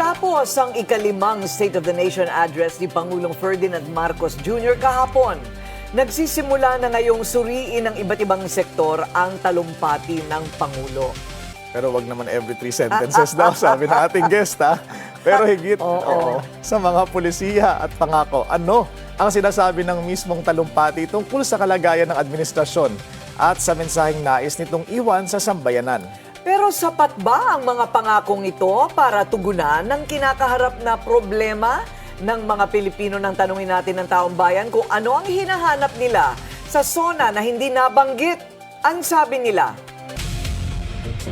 Matapos ang ikalimang State of the Nation address ni Pangulong Ferdinand Marcos Jr. kahapon, nagsisimula na ngayong suriin ng iba't ibang sektor ang talumpati ng Pangulo. Pero wag naman every 3 sentences daw, sabi ng ating guest, ha? Pero higit sa mga pulisiya at pangako, ano ang sinasabi ng mismong talumpati tungkol sa kalagayan ng administrasyon at sa mensaheng nais nitong iwan sa sambayanan? Pero sapat ba ang mga pangakong ito para tugunan ng kinakaharap na problema ng mga Pilipino? Nang tanungin natin ng taong bayan kung ano ang hinahanap nila sa SONA na hindi nabanggit. Ang sabi nila,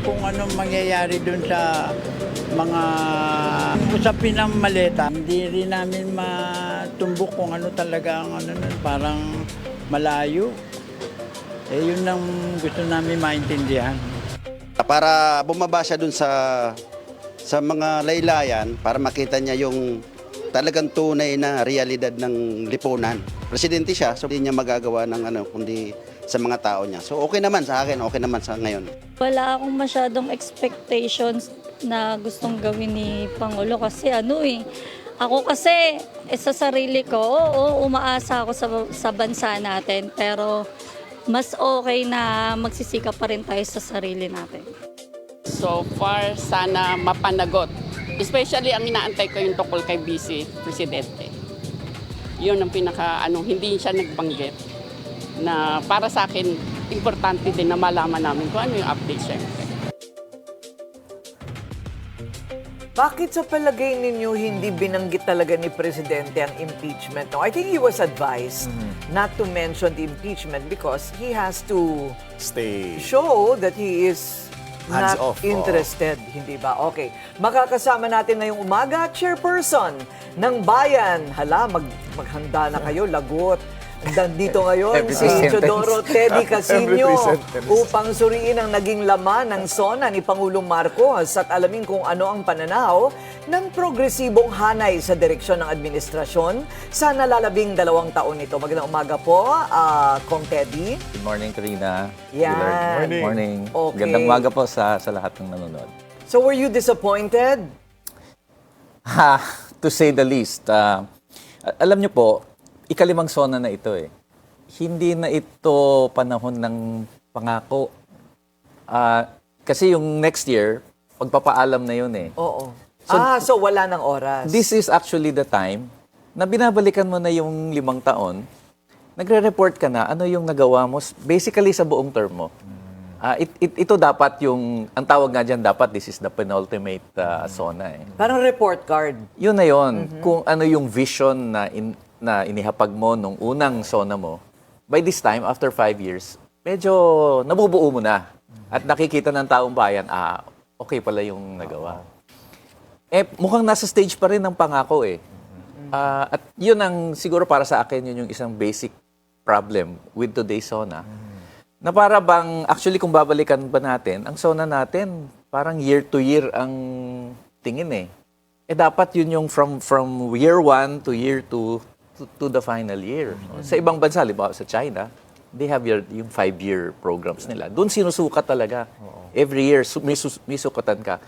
kung anong mangyayari dun sa mga usapin ng maleta, hindi rin namin matumbok kung ano talaga ang parang malayo. Yun ang gusto namin maintindihan. Para bumaba siya dun sa mga laylayan, para makita niya yung talagang tunay na realidad ng lipunan. Presidente siya, so hindi niya magagawa ng kundi sa mga tao niya. So okay naman sa akin, okay naman sa ngayon. Wala akong masyadong expectations na gustong gawin ni Pangulo kasi ako kasi sa sarili ko, umaasa ako sa bansa natin, pero mas okay na magsisikap pa rin tayo sa sarili natin. So far, sana mapanagot. Especially ang inaantay ko yung tungkol kay Vice Presidente. Yun ang hindi siya nagbanggit. Na para sa akin, importante din na malaman namin kung ano yung update syempre. bakit sa palagay ninyo hindi binanggit talaga ni Presidente ang impeachment? No, I think he was advised not to mention the impeachment because he has to Stay. show that he is Hands not off, interested. Hindi ba? Okay. Makakasama natin ngayong umaga, chairperson ng bayan. Hala, maghanda na kayo, lagot. Nandito ngayon Every si sentence. Teodoro Teddy Casino Every sentence. upang suriin ang naging laman ng SONA ni Pangulong Marcos at alamin kung ano ang pananaw ng progresibong hanay sa direksyon ng administrasyon sa nalalabing 2 taon nito. Magandang umaga po, Kong Teddy. Good morning, Karina. Yan. Willard. Good morning. Okay. Gandang umaga po sa lahat ng nanonood. So were you disappointed? To say the least. Alam niyo po, ikalimang SONA na ito eh. Hindi na ito panahon ng pangako. Kasi yung next year, pagpapaalam na yun eh. Oo. So wala ng oras. This is actually the time na binabalikan mo na yung 5 taon, nagre-report ka na ano yung nagawa mo basically sa buong term mo. Ito dapat ang tawag nga dyan, dapat this is the penultimate SONA eh. Parang report card. Yun na yun. Kung ano yung vision na inihapag mo nung unang SONA mo, by this time, after 5 years, medyo nabubuo mo na. At nakikita ng taong bayan, okay pala yung nagawa. Mukhang nasa stage pa rin ng pangako eh. At yun ang, siguro para sa akin, yun yung isang basic problem with today's SONA. Na para bang, actually kung babalikan ba natin, ang SONA natin, parang year to year ang tingin eh. Dapat yun yung from year 1 to year 2 to the final year. Sa ibang bansa, halimbawa sa China, they have yung 5-year programs nila. Doon sinusukat talaga. Every year, may sukatan ka.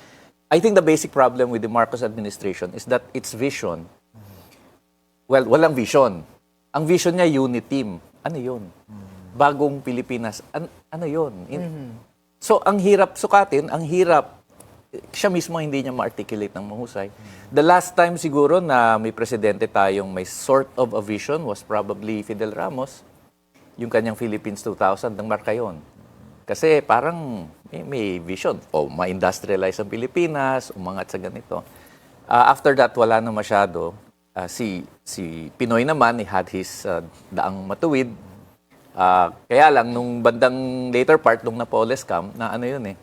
I think the basic problem with the Marcos administration is that its vision, well, walang vision. Ang vision niya, unity team. Ano yun? Bagong Pilipinas. Ano yun? So, ang hirap sukatin, ang hirap siya mismo hindi niya ma-articulate ng mahusay. The last time siguro na may presidente tayong may sort of a vision was probably Fidel Ramos, yung kanyang Philippines 2000 ng Marcayon. Kasi parang may vision, ma-industrialize ang Pilipinas, umangat sa ganito. After that, wala na masyado. Si Pinoy naman, he had his daang matuwid. Kaya lang, nung bandang later part, nung Napoles Camp, na ano yun eh,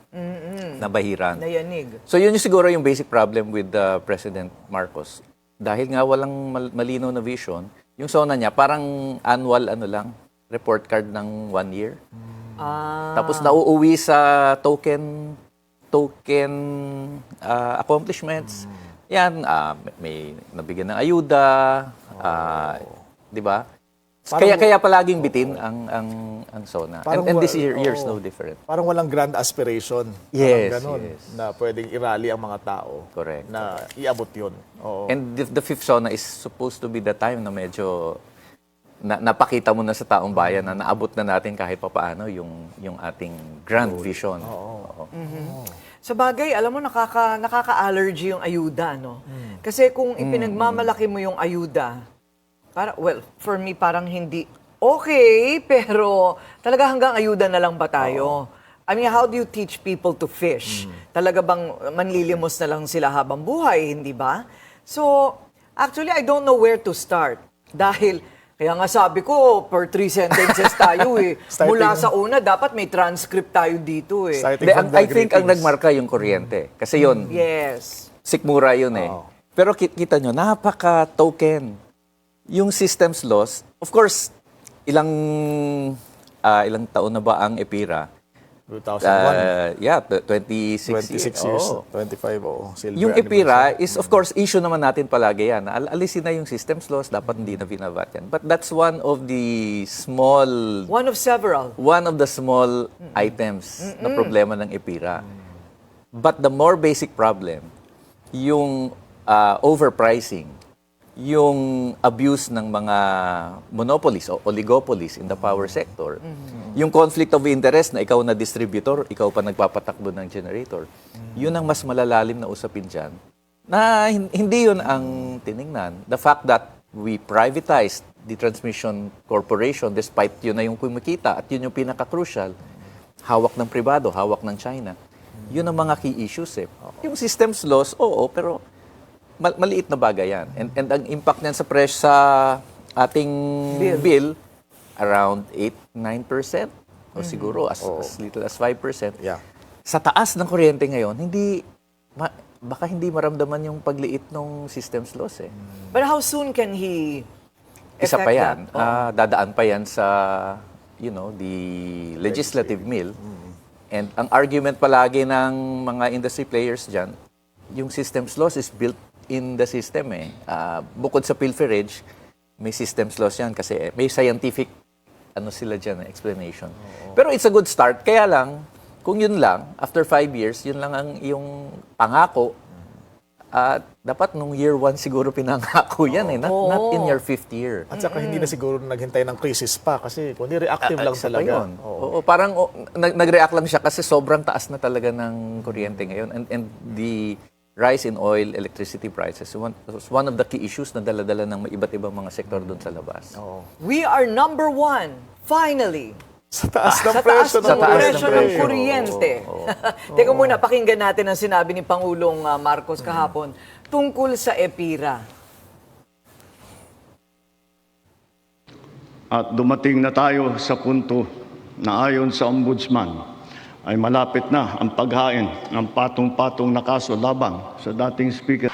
nabahiran. Nayanig. So yun yung siguro yung basic problem with President Marcos. Dahil nga walang malinaw na vision, yung SONA niya parang annual report card ng 1 year. Tapos nauuwi sa token accomplishments. Yan, may nabigyan ng ayuda, di ba? Kaya palaging bitin ang SONA. Parang And this wa- year's oo. no different. Parang walang grand aspiration. Yes, Parang ganon, yes. na pwedeng irally ang mga tao. Correct. Na iabot yun. Oo. And the fifth SONA is supposed to be the time na medyo napakita mo na sa taong bayan na naabot na natin kahit papaano yung ating grand vision. Oo. Sa bagay, alam mo, nakaka-allergy yung ayuda, no? Kasi kung ipinagmamalaki mo yung ayuda, for me, parang hindi okay, pero talaga hanggang ayuda na lang ba tayo? I mean, how do you teach people to fish? Talaga bang manlilimos na lang sila habang buhay, hindi ba? So, actually, I don't know where to start. Dahil, kaya nga sabi ko, per 3 sentences tayo eh. Mula sa una, dapat may transcript tayo dito eh. Starting Hindi, from the I think ang greetings. nagmarka yung kuryente. Kasi yun, Yes. sikmura yun eh. Pero kita nyo, napaka-token. Yung systems loss, of course, ilang taon na ba ang EPIRA? 2001. 26 26 years. Oo. 25, oo. Silver Yung anniversary. EPIRA is, of course, issue naman natin palagi yan. Alisin na yung systems loss, dapat hindi na binabat yan. But that's one of the small One of several. items na problema ng EPIRA. But the more basic problem, yung overpricing, yung abuse ng mga monopolies o oligopolies in the power sector, yung conflict of interest na ikaw na distributor, ikaw pa nagpapatakbo ng generator, yun ang mas malalalim na usapin dyan, na hindi yun ang tiningnan. The fact that we privatized the transmission corporation despite yun na yung kumikita at yun yung pinaka-crucial, hawak ng pribado, hawak ng China. Yun ang mga key issues eh. Yung systems loss, oo, pero maliit na bagay yan. And ang impact niyan sa presyo sa ating bill, around 8-9%. O siguro as little as 5%. Yeah. Sa taas ng kuryente ngayon, baka hindi maramdaman yung pagliit ng systems loss eh. But how soon can he Isa pa effect yan. that? Dadaan pa yan sa, the legislative mill. And ang argument palagi ng mga industry players dyan, yung systems loss is built in the system eh. Bukod sa pilferage, may systems loss yan kasi may scientific sila dyan, explanation. Pero it's a good start. Kaya lang, kung yun lang, after 5 years, yun lang ang iyong pangako. Dapat nung year 1 siguro pinangako yan eh. Not in your 5th year. At saka hindi na siguro naghintay ng crisis pa kasi kundi reactive lang Isa pa talaga. yun. Oo, parang nag-react lang siya kasi sobrang taas na talaga ng kuryente ngayon. And the rise in oil, electricity prices was one of the key issues na dala-dala ng iba't ibang mga sektor doon sa labas. We are number 1, finally. Sa taas ng Sa taas presyo ng ng presyo ng kuryente. kuryente. Teka muna, pakinggan natin ang sinabi ni Pangulong Marcos kahapon tungkol sa EPIRA. At dumating na tayo sa punto na ayon sa Ombudsman ay malapit na ang paghain ng patong-patong na kaso labang sa dating Speaker.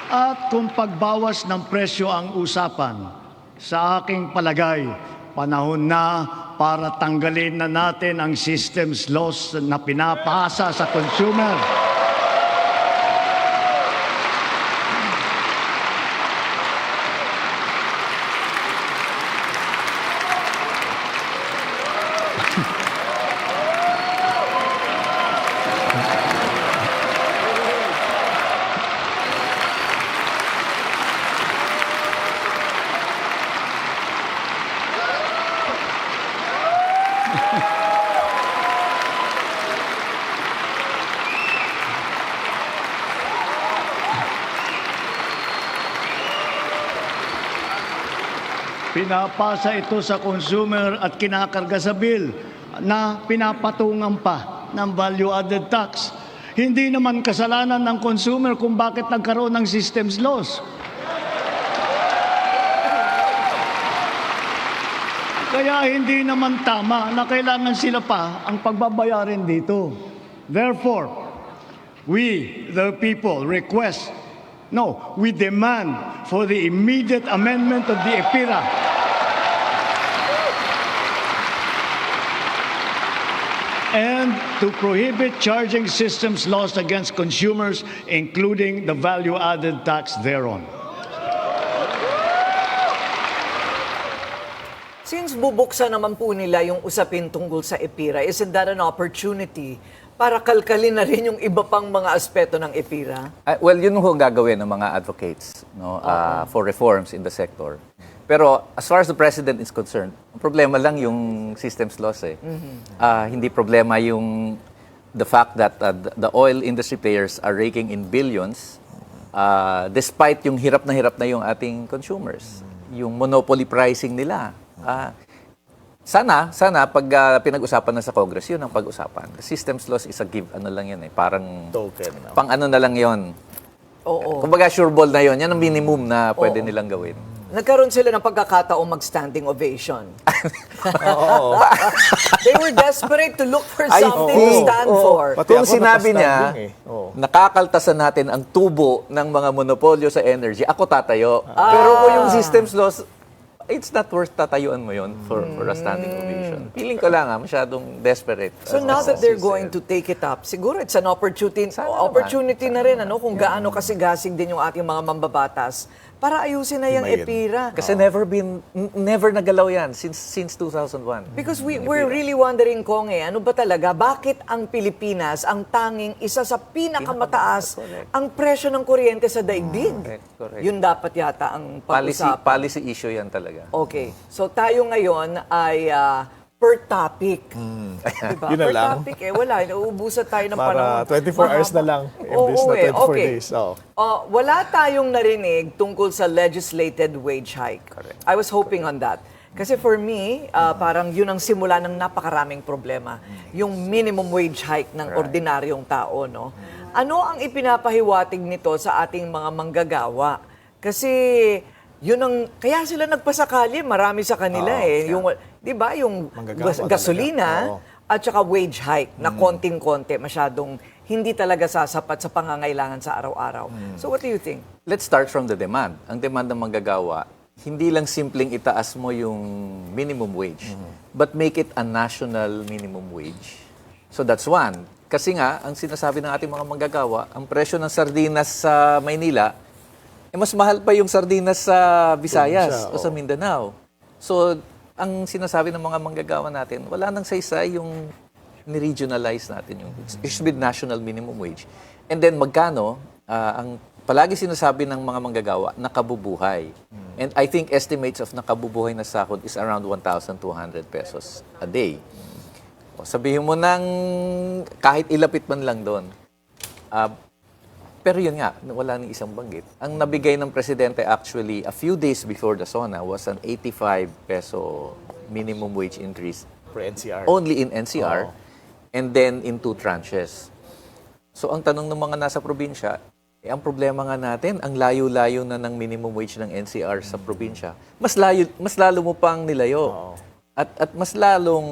At kung pagbawas ng presyo ang usapan, sa aking palagay, panahon na para tanggalin na natin ang systems loss na pinapasa sa consumer. Pinapasa ito sa consumer at kinakarga sa bill na pinapatungan pa ng value-added tax. Hindi naman kasalanan ng consumer kung bakit nagkaroon ng systems loss. Kaya hindi naman tama na kailangan sila pa ang pagbabayarin dito. Therefore, we, the people, we demand for the immediate amendment of the EPIRA. And to prohibit charging systems loss against consumers, including the value-added tax thereon. ibubuksan naman po nila yung usapin tungkol sa EPIRA, isn't that an opportunity para kalkalin na rin yung iba pang mga aspeto ng EPIRA? Well, yun ho ang gagawin ng mga advocates no, for reforms in the sector. Pero as far as the President is concerned, ang problema lang yung systems laws eh. Hindi problema yung the fact that the oil industry players are raking in billions despite yung hirap na yung ating consumers. Yung monopoly pricing nila. Sana pag pinag-usapan na sa Congress, yun ang pag-usapan. The systems laws is a give, ano lang yan eh, parang Token. pang ano na lang yon. Oo. Kumbaga sure ball na yon. Yan ang minimum na pwede nilang gawin. Nagkaroon sila ng pagkakataong mag-standing ovation. They were desperate to look for something to stand for. Pati Kung ako sinabi niya, nakastanding nakakaltasan natin ang tubo ng mga monopolyo sa energy, ako tatayo. Pero kung yung systems laws, it's not worth tatayuan mo yon for a standing ovation. Feeling ko lang masyadong desperate. So now that they're going to take it up, siguro it's an opportunity na rin kung gaano kasigasig din yung ating mga mambabatas para ayusin na yung Himayin. EPIRA. Kasi never nagalaw yan since 2001. Because we're really wondering, Kong, ano ba talaga, bakit ang Pilipinas ang tanging isa sa pinakamataas ang presyo ng kuryente sa daigdig? Correct. Yun dapat yata ang pag-usapan. Policy issue yan talaga. Okay. So tayo ngayon ay per topic. Diba? Yun na Per lang. topic, wala. Nauubusan tayo ng Para panahon. 24 hours na lang. Imbis na 24 days. Wala tayong narinig tungkol sa legislated wage hike. Correct. I was hoping on that. Kasi for me, parang yun ang simula ng napakaraming problema. Yung minimum wage hike ng ordinaryong tao, no? Ano ang ipinapahiwatig nito sa ating mga manggagawa? Kasi yun ang, kaya sila nagpasakali, marami sa kanila Yung, di ba, yung Manggagawa gasolina talaga. at saka wage hike na konting-konti, masyadong hindi talaga sasapat sa pangangailangan sa araw-araw. So what do you think? Let's start from the demand. Ang demand ng manggagawa, hindi lang simpleng itaas mo yung minimum wage, but make it a national minimum wage. So that's one. Kasi nga, ang sinasabi ng ating mga manggagawa, ang presyo ng sardinas sa Maynila, mas mahal pa yung sardinas sa Visayas o sa Mindanao. So, ang sinasabi ng mga manggagawa natin, wala nang saysay yung ni-regionalize natin. It should be national minimum wage. And then, magkano, ang palagi sinasabi ng mga manggagawa, nakabubuhay. And I think estimates of nakabubuhay na sahod is around 1,200 pesos a day. O, sabihin mo ng kahit ilapit man lang doon. Pero yun nga, wala ni isang banggit. Ang nabigay ng presidente actually a few days before the SONA was an 85 peso minimum wage increase For NCR. only in NCR and then in 2 tranches. So ang tanong ng mga nasa probinsya, ang problema nga natin, ang layo-layo na ng minimum wage ng NCR sa probinsya. Mas lalo mo pang nilayo. At mas lalong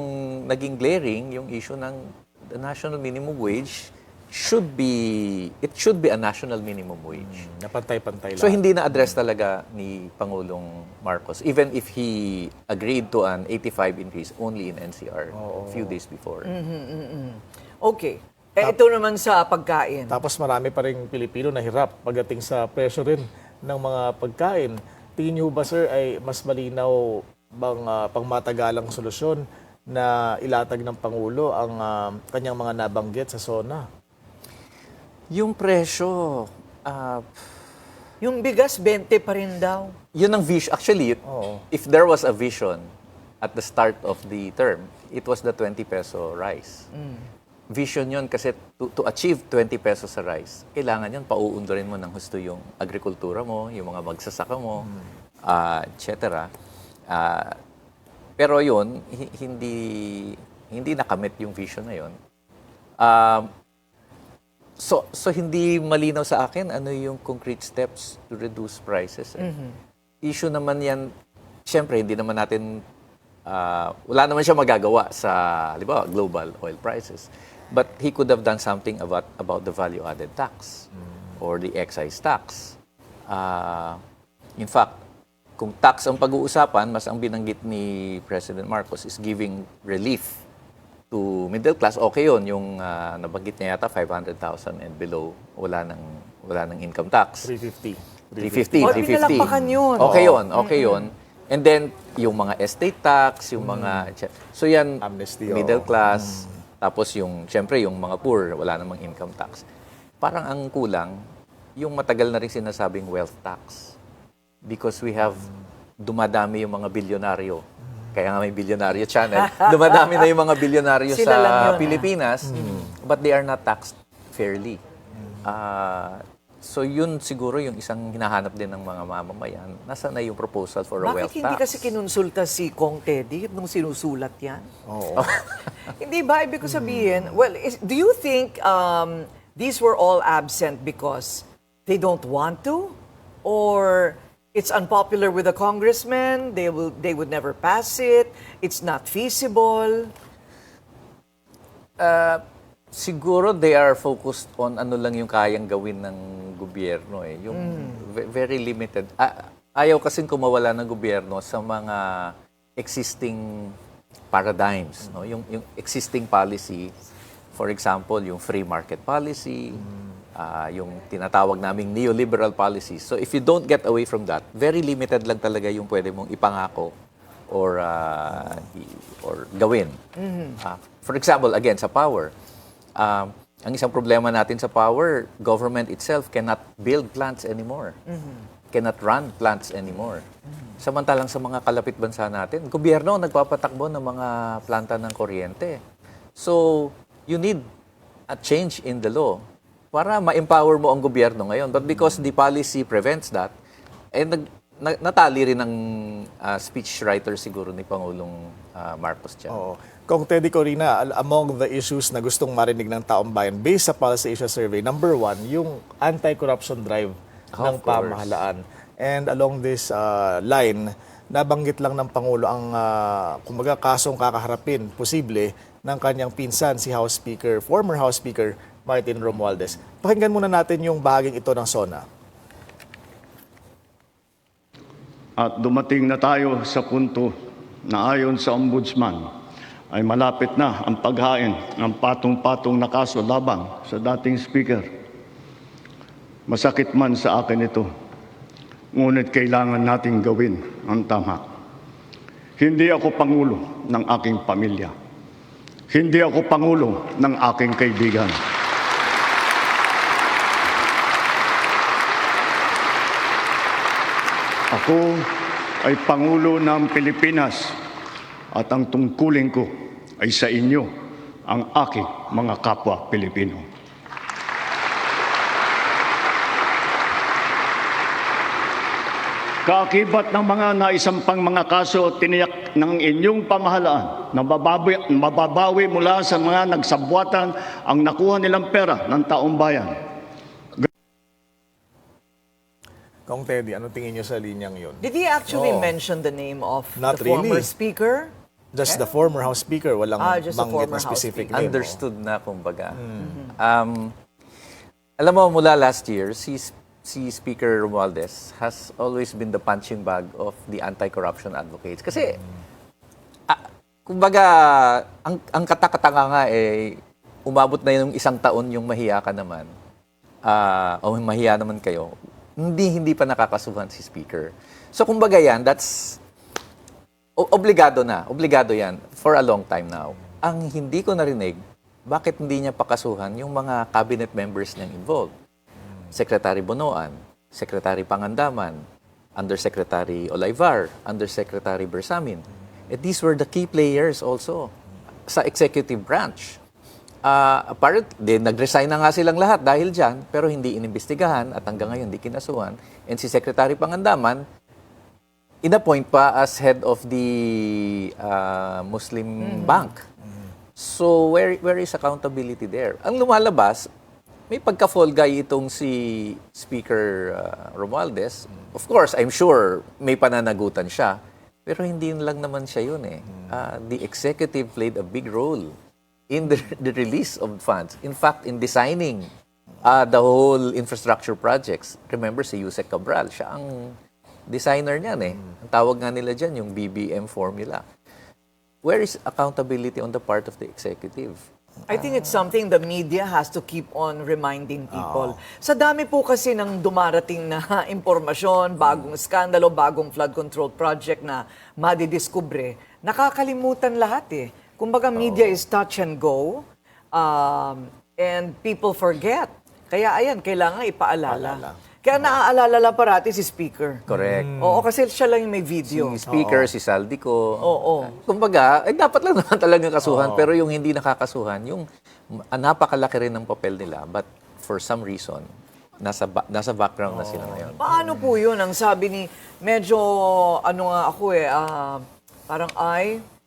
naging glaring yung issue ng the national minimum wage should be a national minimum wage. Napantay-pantay lang. So hindi na-address talaga ni Pangulong Marcos even if he agreed to an 85 increase only in NCR a few days before. Okay. Ito naman sa pagkain. Tapos marami pa rin Pilipino na hirap pagdating sa presyo rin ng mga pagkain. Tingin niyo ba, sir, ay mas malinaw bang pangmatagalang solusyon na ilatag ng Pangulo ang kanyang mga nabanggit sa SONA? Yung presyo, Yung bigas, 20 pa rin daw. yun ang vision. Actually, if there was a vision at the start of the term, it was the 20 peso rice. Vision yun kasi to achieve 20 pesos sa rice, kailangan yun, pauundorin mo ng husto yung agrikultura mo, yung mga magsasaka mo, etc. Pero yun, hindi nakamit yung vision na yun. So hindi malinaw sa akin ano yung concrete steps to reduce prices. Issue naman yan, siyempre hindi naman natin, wala naman siya magagawa sa, halimbawa, global oil prices. But he could have done something about the value-added tax or the excise tax. In fact, kung tax ang pag-uusapan, mas ang binanggit ni President Marcos is giving relief to middle class. Okay yun, yung nabanggit niya yata 500,000 and below, wala nang income tax. 350. 350, 350. Pinalampakan yun. Okay yun, okay yun. And then, yung mga estate tax, yung mga... So yan, Amnesty, middle oo. class. Tapos yung, syempre, yung mga poor, wala namang income tax. Parang ang kulang, yung matagal na rin sinasabing wealth tax. Because we have, dumadami yung mga bilyonaryo. Kaya nga may bilyonaryo channel. Dumadami na yung mga bilyonaryo Sila lang sa yun, Pilipinas, but they are not taxed fairly. So yun siguro yung isang hinahanap din ng mga mamamayan. Nasaan na yung proposal for a wealth Bakit hindi tax? kasi kinonsulta si Kong Teddy nung sinusulat yan? Oo. Hindi ba? Ibig ko sabihin, well, do you think these were all absent because they don't want to? Or it's unpopular with the congressman, they would never pass it, it's not feasible? Siguro they are focused on ano lang yung kayang gawin ng gobyerno eh. Yung very limited. Ayaw kasing kumawala ng gobyerno sa mga existing paradigms, no? Yung existing policy, for example, yung free market policy, yung tinatawag naming neoliberal policies. So if you don't get away from that, very limited lang talaga yung pwede mong ipangako or gawin. For example, again, sa power. Ang isang problema natin sa power, government itself cannot build plants anymore. Cannot run plants anymore. Samantalang sa mga kalapit bansa natin, gobyerno nagpapatakbo ng mga planta ng kuryente. So, you need a change in the law para ma-empower mo ang gobyerno ngayon. But because the policy prevents that, natali rin ng speechwriter siguro ni Pangulong Marcos dyan. Oo. Kung Teddy Corina, among the issues na gustong marinig ng taong bayan based sa Pulse Asia Survey, number 1, yung anti-corruption drive ng Of course. pamahalaan. And along this line, nabanggit lang ng Pangulo ang kumbaga kasong kakaharapin, posible, ng kanyang pinsan, si former House Speaker Martin Romualdez. Pakinggan muna natin yung bahaging ito ng SONA. At dumating na tayo sa punto na ayon sa Ombudsman ay malapit na ang paghain ng patong-patong na kaso laban sa dating speaker. Masakit man sa akin ito, ngunit kailangan nating gawin ang tama. Hindi ako pangulo ng aking pamilya. Hindi ako pangulo ng aking kaibigan. Ako ay Pangulo ng Pilipinas at ang tungkulin ko ay sa inyo, ang aking mga kapwa Pilipino. Kaakibat ng mga naisampang mga kaso tiniyak ng inyong pamahalaan na mababawi mula sa mga nagsabwatan ang nakuha nilang pera ng taong bayan. Kung Teddy, ano tingin niyo sa linyang yun? Did he actually Oo. mention the name of Not the former really. speaker? Just the former House Speaker, walang Just the banggit former na House specific Speaker. name. Understood na, kumbaga. Alam mo, mula last year, si Speaker Romualdez has always been the punching bag of the anti-corruption advocates. Kasi, kumbaga, ang katakatanga nga umabot na yung 1 taon yung mahiya ka naman. O mahiya naman kayo. Hindi pa nakakasuhan si Speaker. So, kumbaga yan, that's obligado na. Obligado yan for a long time now. Ang hindi ko narinig, bakit hindi niya pakasuhan yung mga cabinet members niyang involved? Secretary Bonoan, Secretary Pangandaman, Undersecretary Olaivar, Undersecretary Bersamin. These were the key players also sa executive branch. Apparently, nag-resign na nga silang lahat dahil dyan, pero hindi inimbestigahan at hanggang ngayon hindi kinasuhan. And si Secretary Pangandaman, in-appoint pa as head of the Muslim Bank. So, where is accountability there? Ang lumalabas, may pagka-fall guy itong si Speaker Romualdez. Of course, I'm sure may pananagutan siya. Pero hindi lang naman siya yun eh. The executive played a big role in the release of funds. In fact, in designing the whole infrastructure projects. Remember si Yusek Cabral, siya ang designer niyan eh. Ang tawag nga nila dyan, yung BBM formula. Where is accountability on the part of the executive? I think it's something the media has to keep on reminding people. Sa dami po kasi ng dumarating na impormasyon, bagong skandalo, bagong flood control project na madidiskubre, nakakalimutan lahat eh. Kumbaga media is touch and go, and people forget. Kaya ayan, kailangan ipaalala. Kaya naaalala lang parati si Speaker. Correct. Oo, kasi siya lang yung may video. Si Speaker, si Saldico. Oo. Kumbaga, dapat lang naman talaga kasuhan. Pero yung hindi nakakasuhan, yung napakalaki rin ng papel nila. But for some reason, nasa background na sila ngayon. Paano po yun? Ang sabi ni, medyo, ano nga ako parang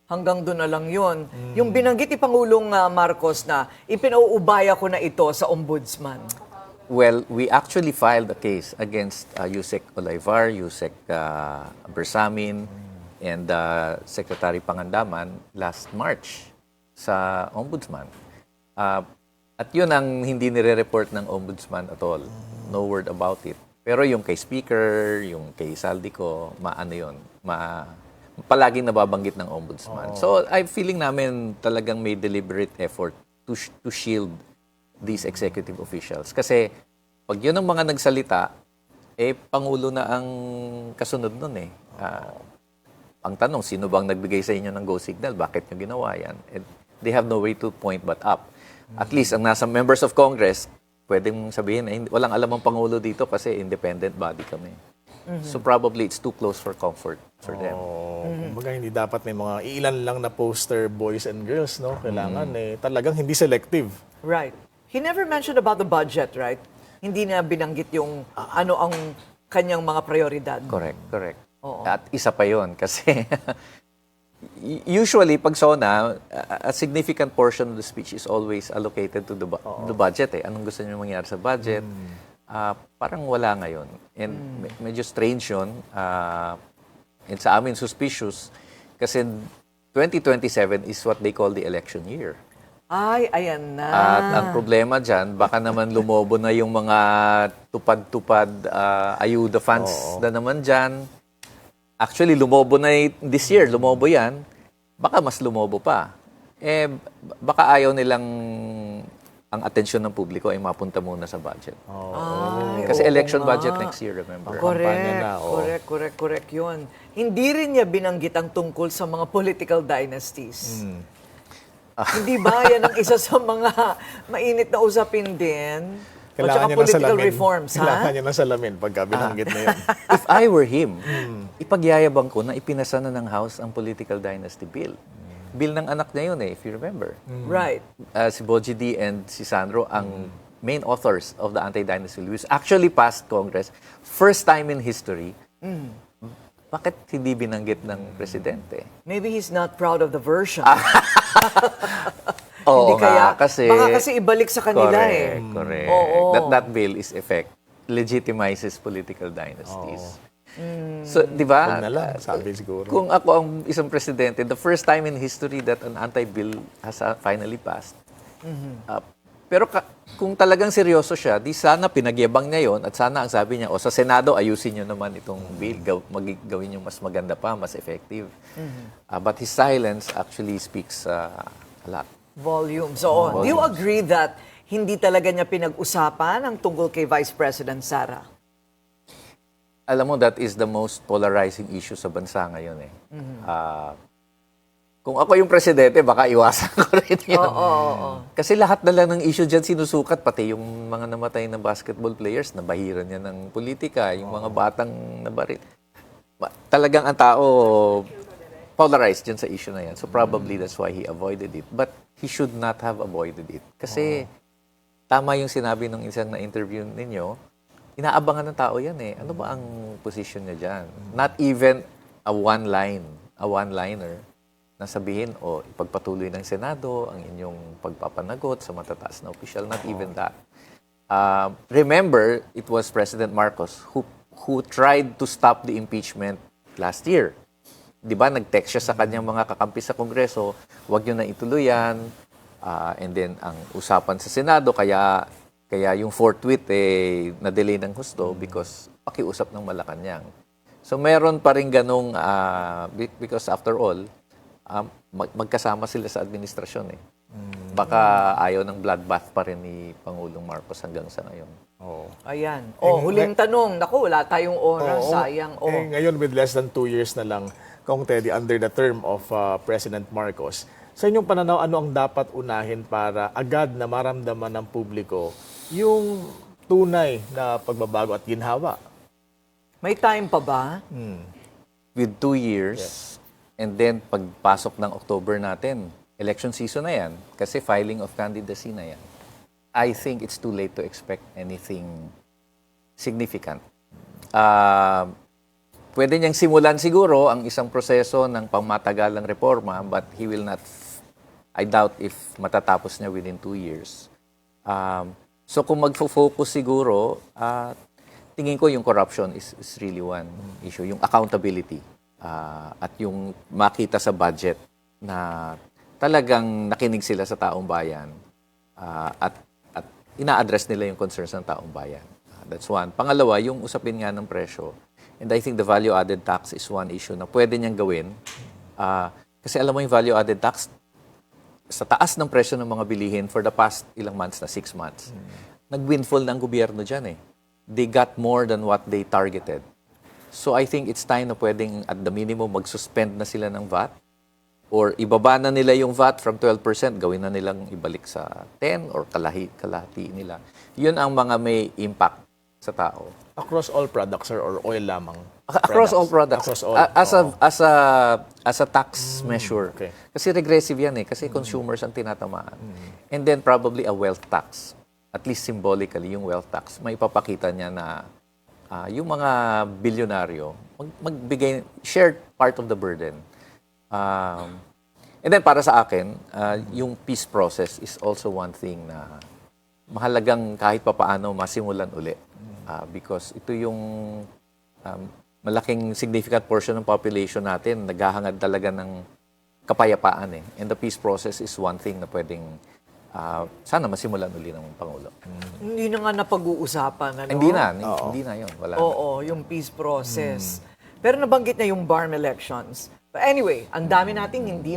hanggang doon na lang yun. Yung binanggit ni Pangulong Marcos na ipinauubaya ko na ito sa ombudsman. Well, we actually filed a case against Yusek Olaivar, Yusek Bersamin, and Secretary Pangandaman last March sa Ombudsman. At yun ang hindi nire-report ng Ombudsman at all. No word about it. Pero yung kay Speaker, yung kay Saldico, palaging nababanggit ng Ombudsman. So, I'm feeling namin talagang may deliberate effort to shield these executive officials. Kasi pag yun ang mga nagsalita, Pangulo na ang kasunod nun eh. Ang tanong, sino bang nagbigay sa inyo ng go signal? Bakit nyo ginawa yan? And they have no way to point but up. At least, ang nasa members of Congress, pwedeng sabihin, walang alam ang Pangulo dito kasi independent body kami. So probably it's too close for comfort for them. Kumbaga hindi dapat may mga ilan lang na poster boys and girls, no? Kailangan talagang hindi selective. Right. He never mentioned about the budget, right? Hindi na binanggit yung ano ang kanyang mga prioridad. Correct. Oo. At isa pa yon kasi usually pag SONA, a significant portion of the speech is always allocated to the budget. Anong gusto niyo mangyari sa budget? Parang wala ngayon. And medyo strange yun. And sa amin, suspicious. Kasi 2027 is what they call the election year. Ay, ayan na. At ang problema dyan, baka naman lumobo na yung mga tupad-tupad ayuda funds na naman dyan. Actually, lumobo na this year. Lumobo yan. Baka mas lumobo pa. Baka ayaw nilang ang atensyon ng publiko ay mapunta muna sa budget. Kasi election budget next year, remember? Correct yun. Hindi rin niya binanggit ang tungkol sa mga political dynasties. Hindi ba yan ang isa sa mga mainit na usapin din? O tsaka political reforms, Kailangan niya ng salamin pagka binanggit na yun. If I were him, ipagyayabang ko na ipinasa na ng House ang political dynasty bill. Bill ng anak niya yun if you remember. Right. Si Boji D and si Sandro ang main authors of the anti-dynasty bill, which actually passed Congress. First time in history. Bakit hindi binanggit ng presidente? Maybe he's not proud of the version. Oo Hindi kaya, kasi... baka kasi ibalik sa kanila Correct. Oo. That bill is legitimizes political dynasties. So, di ba? Huwag na lang, sabi siguro. Kung ako ang isang presidente, the first time in history that an anti-bill has finally passed. Pero kung talagang seryoso siya, di sana pinagyabang niya yon at sana ang sabi niya, sa Senado, ayusin niyo naman itong bill, gawin niyo mas maganda pa, mas effective. But his silence actually speaks a lot. Volume. So, do you agree that hindi talaga niya pinag-usapan ang tungkol kay Vice President Sara? Alam mo, that is the most polarizing issue sa bansa ngayon kung ako yung presidente, baka iwasan ko rin yun. Kasi lahat na lang ng issue dyan sinusukat, pati yung mga namatay na basketball players, nabahiran niya ng politika, yung mga batang nabarit. Talagang ang tao polarized dyan sa issue na yan. So probably that's why he avoided it. But he should not have avoided it. Kasi tama yung sinabi ng isang na-interview ninyo, inaabangan ng tao yan Ano ba ang position niya dyan? Not even a one-liner na sabihin, ipagpatuloy ng Senado ang inyong pagpapanagot sa matataas na opisyal. Not even that. Remember, it was President Marcos who tried to stop the impeachment last year. Di ba, nag-text siya sa kanyang mga kakampi sa Kongreso, huwag nyo na ituloy yan. And then, ang usapan sa Senado, kaya yung forthwith na-delay ng husto because pakiusap ng Malacanang. So, meron pa rin ganong, because after all, magkasama sila sa administrasyon Baka ayaw ng bloodbath pa rin ni Pangulong Marcos hanggang sa ngayon. Oo. Ayan. Huling tanong. Naku, wala tayong oras. Oo. Sayang. Ngayon, with less than 2 years na lang, Kong Teddy, under the term of President Marcos, sa inyong pananaw, ano ang dapat unahin para agad na maramdaman ng publiko yung tunay na pagbabago at ginhawa? May time pa ba? With 2 years, and then pagpasok ng October natin, election season na yan, kasi filing of candidacy na yan. I think it's too late to expect anything significant. Pwede niyang simulan siguro ang isang proseso ng pangmatagalang reforma, but he will not, I doubt if matatapos niya within 2 years. So kung magfo-focus siguro, tingin ko yung corruption is really one issue. Yung accountability at yung makita sa budget na talagang nakinig sila sa taong bayan at ina-address nila yung concerns ng taong bayan. That's one. Pangalawa, yung usapin nga ng presyo. And I think the value-added tax is one issue na pwede niyang gawin. Kasi alam mo yung value-added tax, sa taas ng presyo ng mga bilihin for the past ilang months na, 6 months, nag-windfall ng gobyerno dyan eh. They got more than what they targeted. So I think it's time na pwedeng at the minimum mag-suspend na sila ng VAT or ibaba na nila yung VAT from 12%, gawin na nilang ibalik sa 10 or kalahati nila. Yun ang mga may impact sa tao. Across all products, sir, or oil lamang? Across all products. Across all. As a tax measure. okay. Kasi regressive yan eh. Kasi consumers ang tinatamaan. And then probably a wealth tax. At least symbolically, yung wealth tax. May ipapakita niya na yung mga bilyonaryo, magbigay, shared part of the burden. And then para sa akin, yung peace process is also one thing na mahalagang kahit papaano masimulan uli. Because ito yung malaking significant portion ng population natin naghahangad talaga ng kapayapaan eh. And the peace process is one thing na pwedeng sana masimulan uli ng Pangulo. Hindi na nga napag-uusapan. Ano? Hindi na yun. Wala na. Oo, yung peace process. Pero nabanggit na yung BARM elections. But anyway, ang dami nating hindi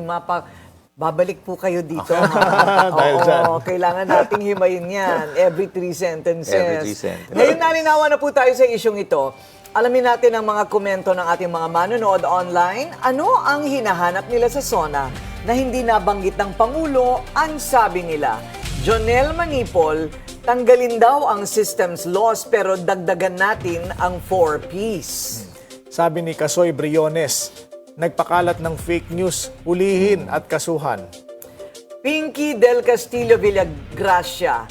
babalik po kayo dito. Dahil dyan. Kailangan nating himayin yan. Every 3 sentences. Every 3 sentences. Ngayon, nalinawan na po tayo sa isyong ito. Alamin natin ang mga komento ng ating mga manonood online. Ano ang hinahanap nila sa SONA na hindi nabanggit ng Pangulo? Ang sabi nila, Jonel Manipol, tanggalin daw ang systems laws pero dagdagan natin ang 4Ps. Sabi ni Kasoy Briones, nagpakalat ng fake news, hulihin at kasuhan. Pinky Del Castillo Villagracia,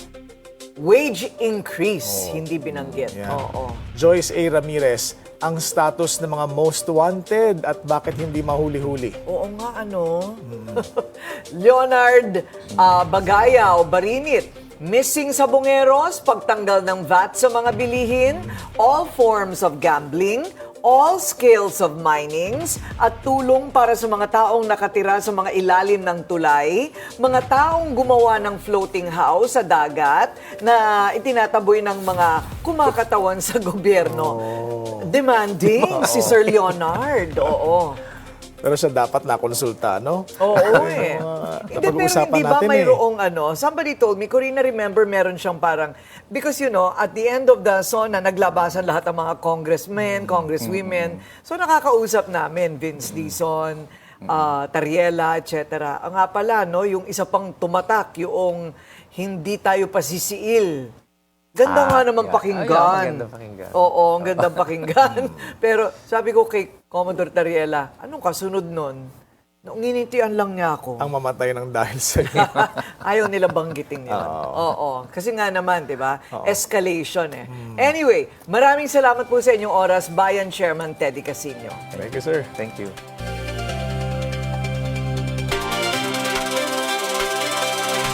wage increase, hindi binanggit. Yeah. Oo. Joyce A. Ramirez, ang status ng mga most wanted at bakit hindi mahuli-huli. Oo nga, ano? Leonard Bagaya o Barinit, missing sa bungeros, pagtanggal ng VAT sa mga bilihin, all forms of gambling, all scales of minings, at tulong para sa mga taong nakatira sa mga ilalim ng tulay, mga taong gumawa ng floating house sa dagat na itinataboy ng mga kumakatawan sa gobyerno. Demanding si Sir Leonard. Oo. Pero siya dapat nakonsulta, no? Oo eh. Hindi, pero napag-uusapan hindi ba natin mayroong somebody told me, Corina, remember, meron siyang parang, because at the end of the SONA, naglabasan lahat ng mga congressmen, congresswomen. So nakakausap namin, Vince Dizon, Tariela, etc. Nga pala, yung isa pang tumatak, yung hindi tayo pasisiil. Ganda nga naman pakinggan. Maganda pakinggan. Oo, ang gandang pakinggan. Pero sabi ko kay Commodore Tariela, anong kasunod nun? Nginitian lang niya ako. Ang mamatay ng dahil sa iyo. Ayaw nila banggitin nila. Oo. Kasi nga naman, di ba? Escalation eh. Anyway, maraming salamat po sa inyong oras, Bayan Chairman Teddy Casino. Thank you, sir. Thank you.